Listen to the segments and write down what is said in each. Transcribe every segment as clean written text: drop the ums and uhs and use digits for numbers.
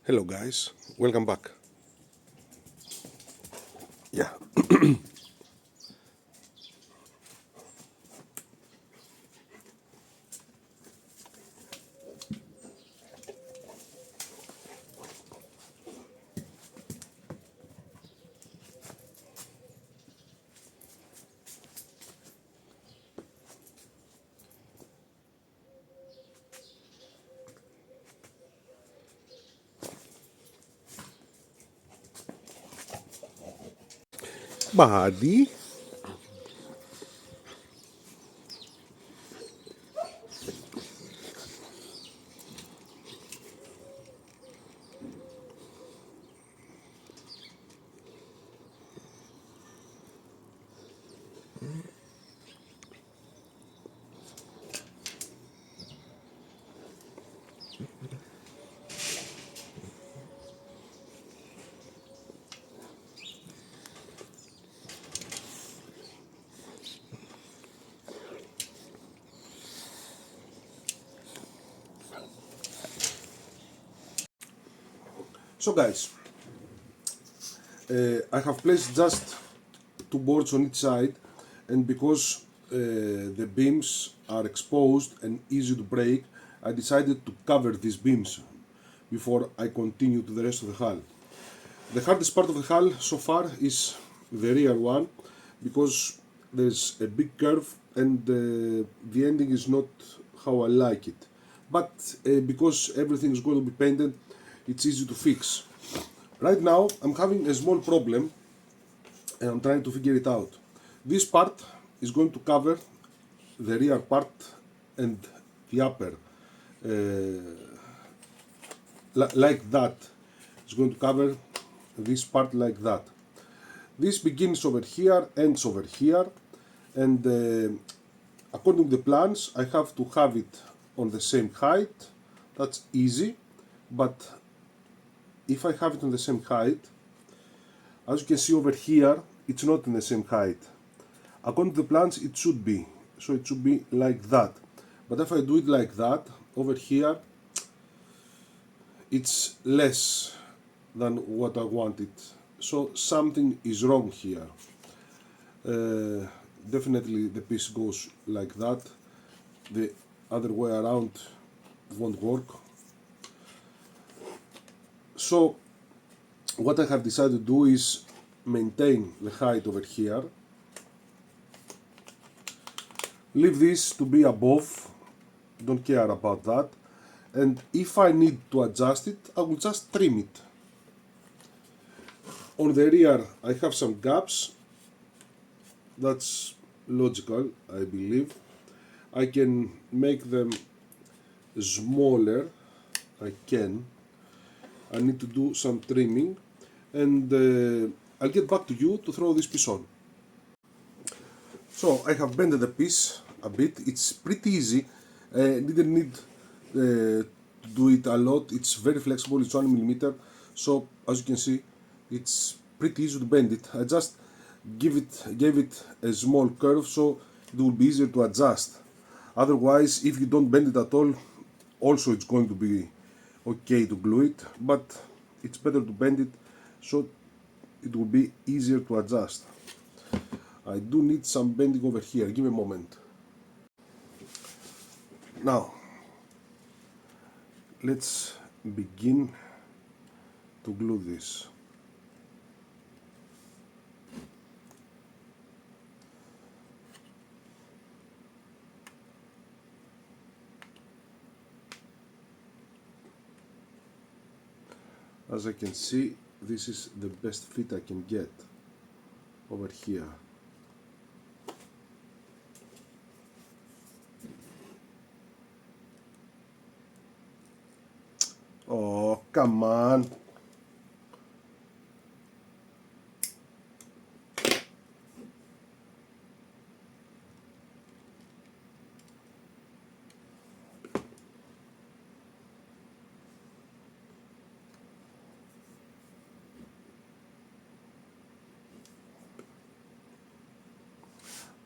Hello guys, welcome back. Yeah. Buddy. So guys, I have placed just two boards on each side, and because the beams are exposed and easy to break, I decided to cover these beams before I continue to the rest of the hull. The hardest part of the hull so far is the rear one, because there's a big curve and the ending is not how I like it. But because everything is going to be painted, it's easy to fix. Right now I'm having a small problem and I'm trying to figure it out. This part is going to cover the rear part and the upper like that. It's going to cover this part like that. This begins over here, ends over here, and according to the plans I have to have it on the same height. That's easy, but if I have it on the same height, as you can see over here, it's not in the same height. According to the plans it should be, so it should be like that. But if I do it like that, over here it's less than what I wanted. So something is wrong here. Definitely the piece goes like that. The other way around won't work. So what I have decided to do is maintain the height over here, leave this to be above, don't care about that, and if I need to adjust it, I will just trim it. On the rear I have some gaps, that's logical, I believe. I can make them smaller, I need to do some trimming, and I'll get back to you to throw this piece on. So I have bended the piece a bit, it's pretty easy, didn't need to do it a lot, it's very flexible, it's 1mm, so as you can see it's pretty easy to bend it. I just gave it a small curve so it will be easier to adjust. Otherwise, if you don't bend it at all, also it's going to be okay to glue it, but it's better to bend it so it will be easier to adjust. I do need some bending over here, give me a moment. Now let's begin to glue this. As I can see, this is the best fit I can get over here. Oh, come on.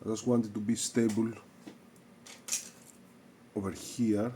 I just want it to be stable over here.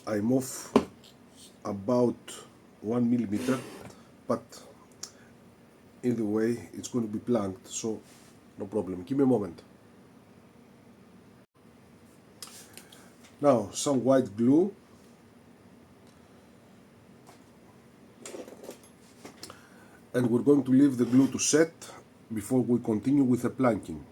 I'm off about 1 millimeter, but either way it's going to be planked, so no problem. Give me a moment. Now some white glue, and we're going to leave the glue to set before we continue with the planking.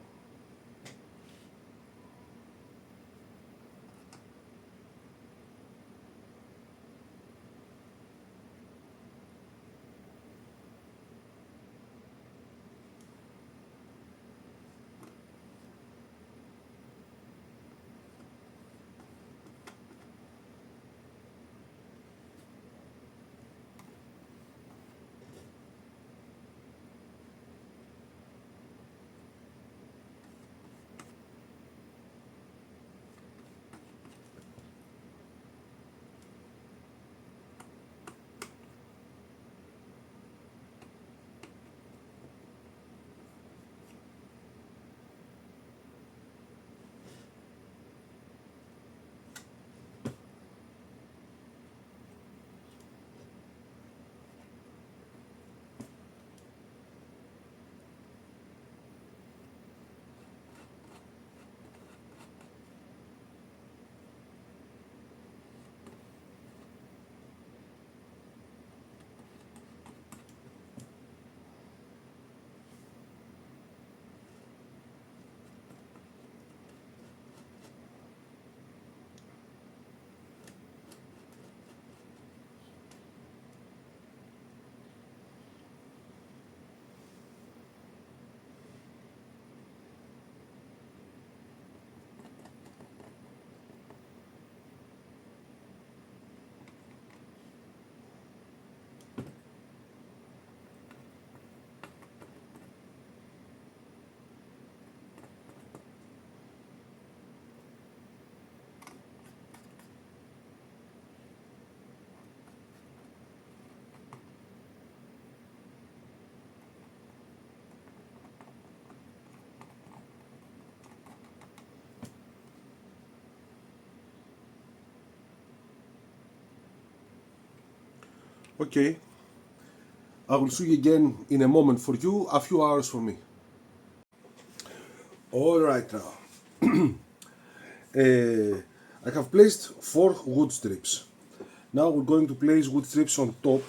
Okay, I will see you again in a moment for you, a few hours for me. Alright now. I have placed 4 wood strips. Now we're going to place wood strips on top.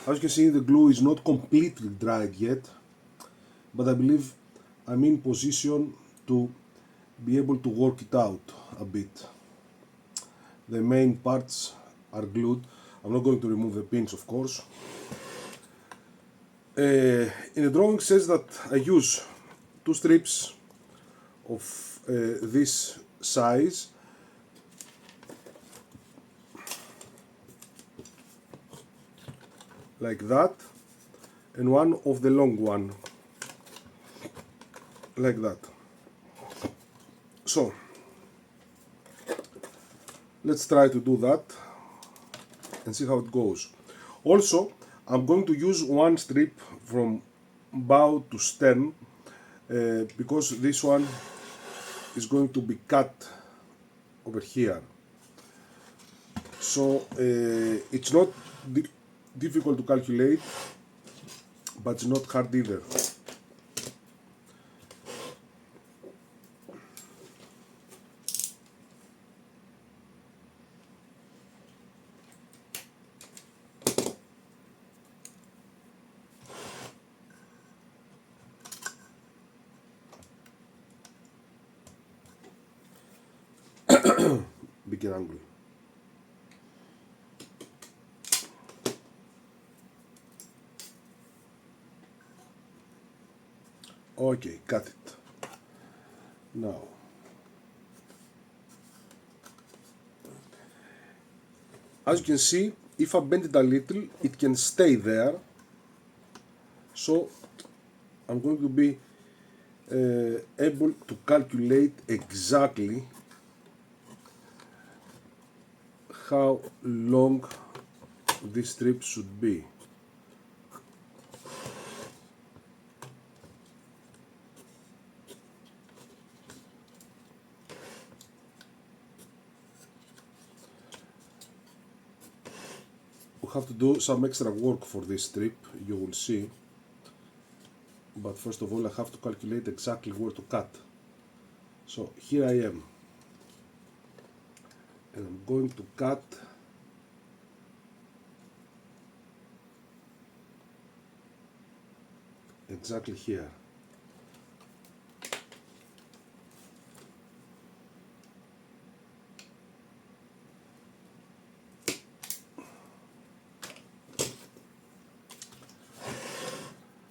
As you can see, the glue is not completely dried yet, but I believe I'm in position to be able to work it out a bit. The main parts are glued. I'm not going to remove the pins, of course. In the drawing says that I use 2 strips of this size, like that, and one of the long one, like that. So let's try to do that and see how it goes. Also, I'm going to use 1 strip from bow to stem because this one is going to be cut over here. So it's not difficult to calculate, but it's not hard either. Bigger angle. Okay, cut it. Now, as you can see, if I bend it a little, it can stay there. So I'm going to be able to calculate exactly how long this strip should be. have to do some extra work for this strip, you will see. But first of all I have to calculate exactly where to cut. So here I am, and I'm going to cut exactly here.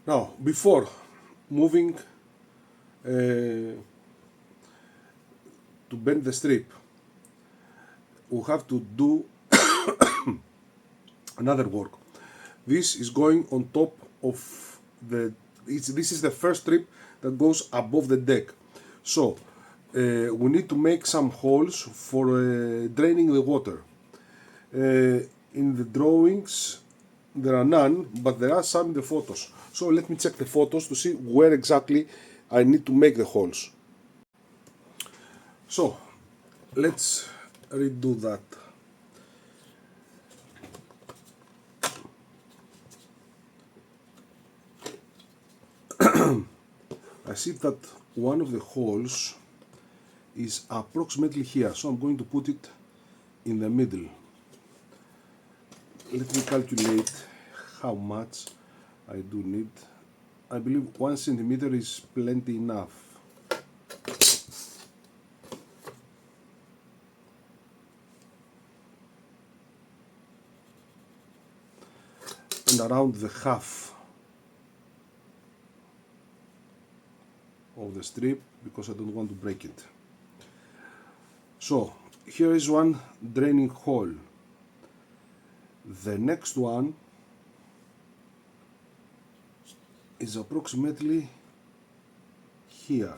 Now, before moving to bend the strip, we have to do another work. This is going on top of this is the first strip that goes above the deck. So we need to make some holes for draining the water. In the drawings there are none, but there are some in the photos. So let me check the photos to see where exactly I need to make the holes. So let's redo that. I see that one of the holes is approximately here, so I'm going to put it in the middle. Let me calculate how much I do need. I believe 1 centimeter is plenty enough. And around the half of the strip, because I don't want to break it. So here is one draining hole. The next one is approximately here.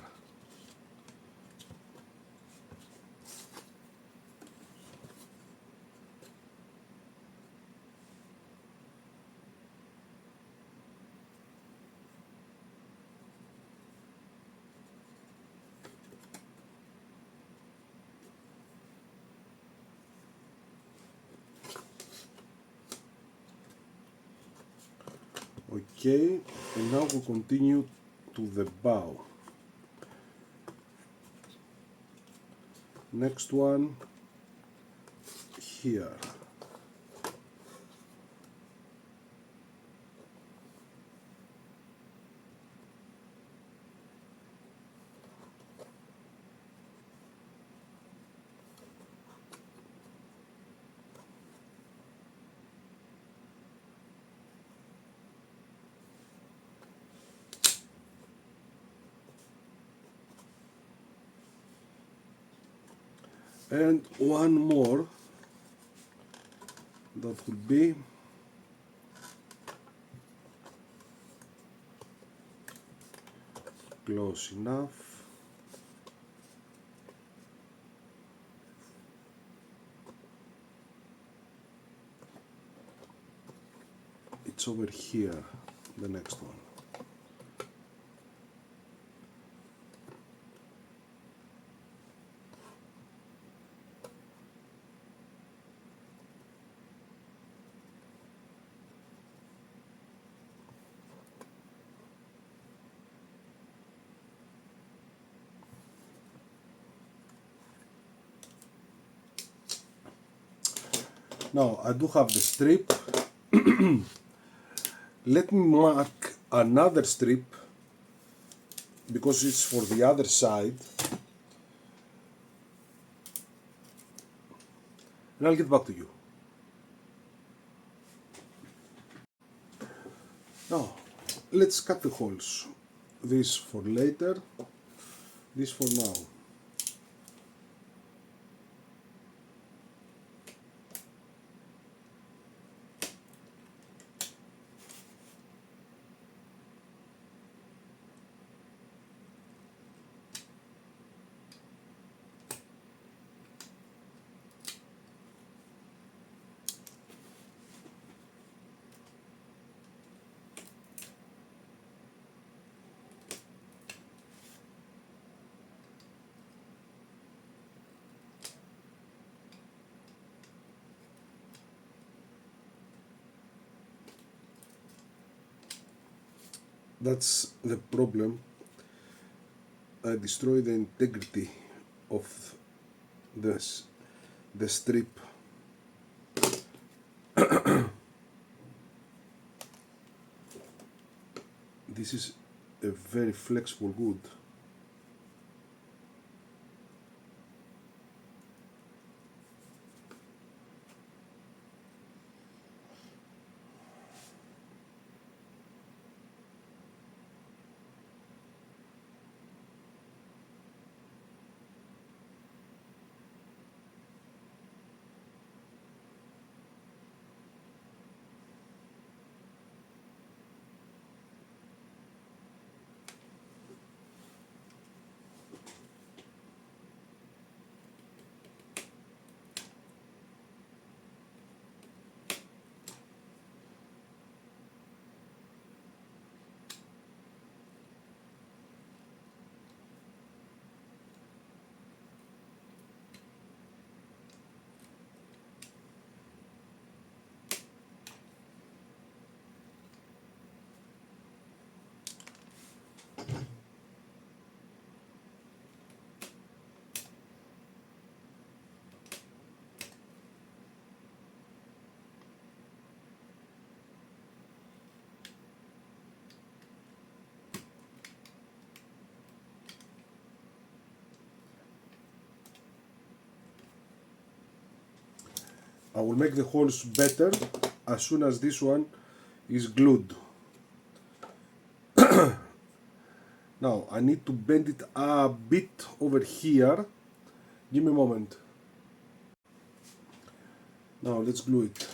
Okay, and now we'll continue to the bow. Next one here. And one more that will be close enough. It's over here, the next one. Now I do have the strip. Let me mark another strip because it's for the other side, and I'll get back to you. Now let's cut the holes. This for later, this for now. that's the problem. I destroy the integrity of the strip. This is a very flexible wood. I will make the holes better as soon as this one is glued. Now I need to bend it a bit over here. Give me a moment. Now let's glue it.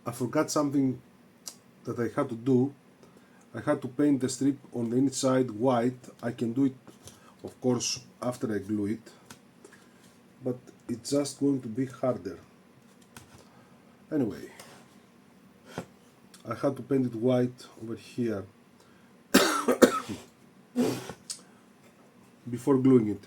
I forgot something that I had to do. I had to paint the strip on the inside white. I can do it, of course, after I glue it, but it's just going to be harder. Anyway, I had to paint it white over here before gluing it.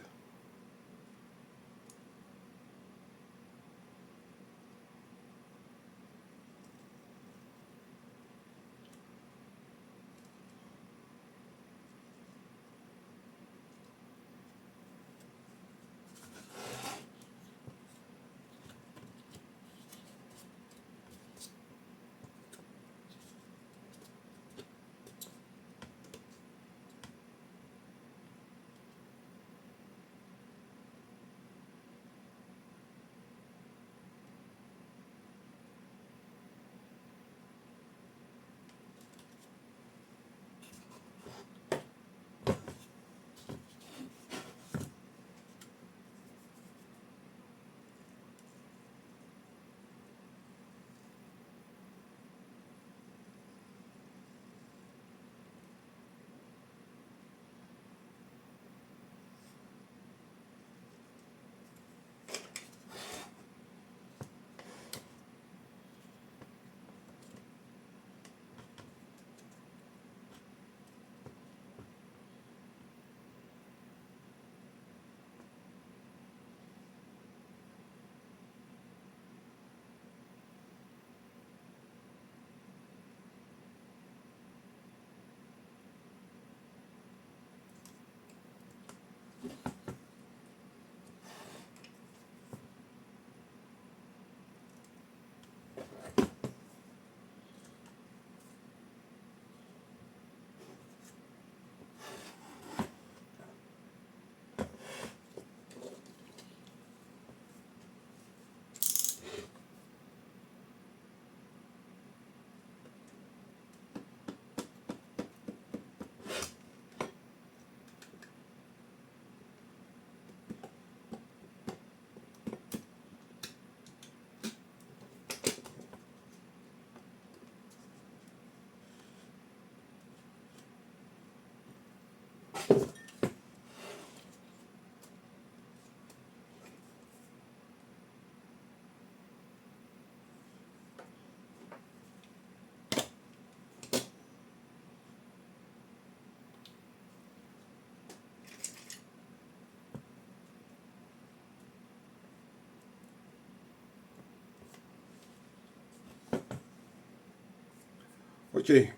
Okay.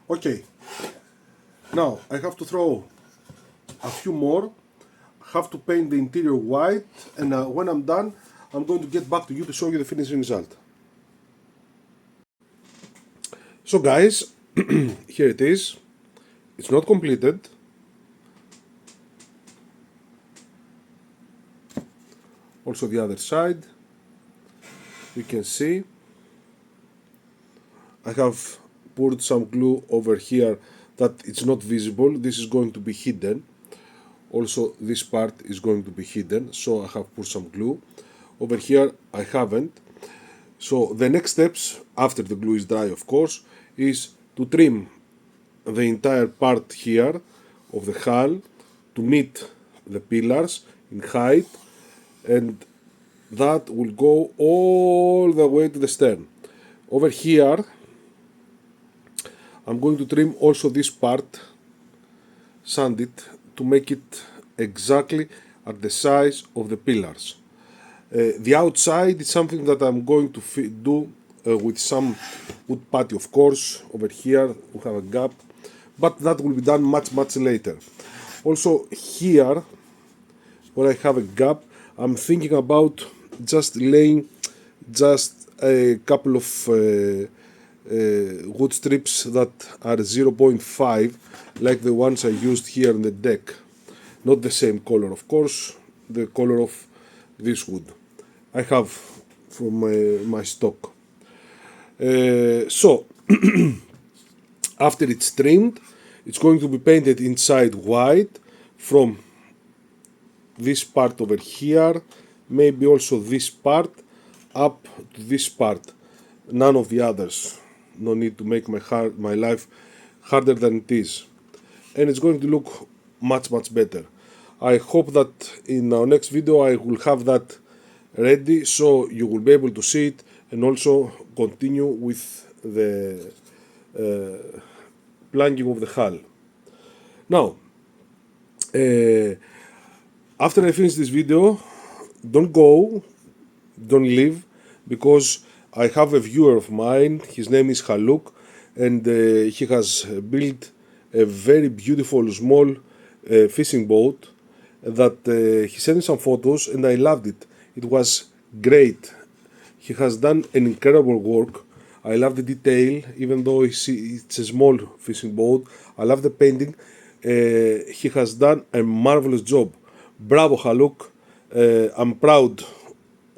Okay, now I have to throw a few more, have to paint the interior white, and when I'm done, I'm going to get back to you to show you the finishing result. So guys, here it is. It's not completed. Also the other side, you can see I have poured some glue over here that it's not visible. This is going to be hidden. Also this part is going to be hidden, so I have poured some glue. Over here I haven't. So the next steps, after the glue is dry of course, is to trim the entire part here of the hull to meet the pillars in height, and that will go all the way to the stern. Over here I'm going to trim also this part, sand it to make it exactly at the size of the pillars. The outside is something that I'm going to do with some wood putty, of course. Over here we have a gap, but that will be done much later. Also here, where I have a gap, I'm thinking about just laying just a couple of wood strips that are 0.5, like the ones I used here on the deck. Not the same color, of course, the color of this wood I have from my stock. So after it's trimmed, it's going to be painted inside white from this part over here, maybe also this part up to this part, none of the others. No need to make my life harder than it is, and it's going to look much better. I hope that in our next video I will have that ready, so you will be able to see it and also continue with the planking of the hull. Now, after I finish this video, don't go, don't leave, because I have a viewer of mine. His name is Haluk, and he has built a very beautiful small fishing boat that he sent me some photos and I loved it. It was great. He has done an incredible work. I love the detail, even though it's a small fishing boat. I love the painting. He has done a marvelous job. Bravo, Haluk. I'm proud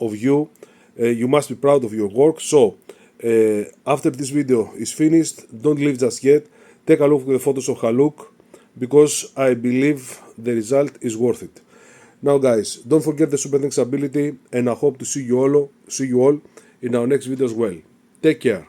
of you. You must be proud of your work. So, after this video is finished, don't leave just yet. Take a look at the photos of Haluk, because I believe the result is worth it. Now guys, don't forget the super thanks ability, and I hope to see you all in our next video as well. Take care.